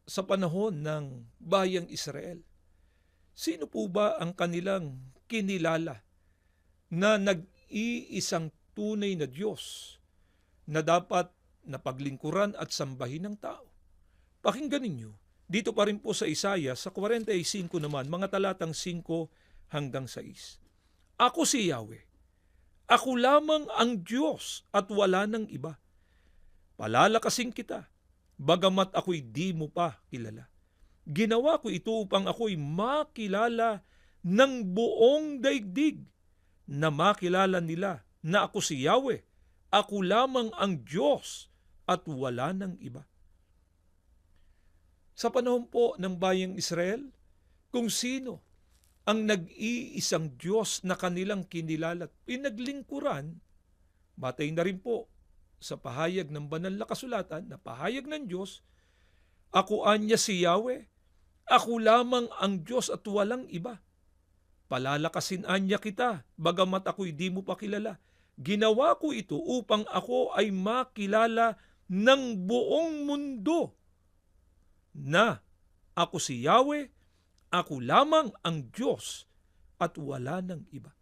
sa panahon ng bayang Israel, sino po ba ang kanilang kinilala na nag-iisang tunay na Diyos na dapat napaglingkuran at sambahin ng tao? Pakinggan ninyo. Dito pa rin po sa Isaiah, sa 45 naman, mga talatang 5 hanggang 6. Ako si Yahweh. Ako lamang ang Diyos at wala nang iba. Palalakasin kita, bagamat ako'y di mo pa kilala. Ginawa ko ito upang ako'y makilala ng buong daigdig, na makilala nila na ako si Yahweh. Ako lamang ang Diyos at wala nang iba. Sa panahon po ng bayang Israel, kung sino ang nag-iisang Diyos na kanilang kinilala at pinaglingkuran, batay na rin po sa pahayag ng banal na kasulatan na pahayag ng Diyos, ako anya si Yahweh, ako lamang ang Diyos at walang iba. Palalakasin anya kita, bagamat ako'y di mo pa kilala. Ginawa ko ito upang ako ay makilala ng buong mundo na ako si Yahweh, ako lamang ang Diyos at wala nang iba.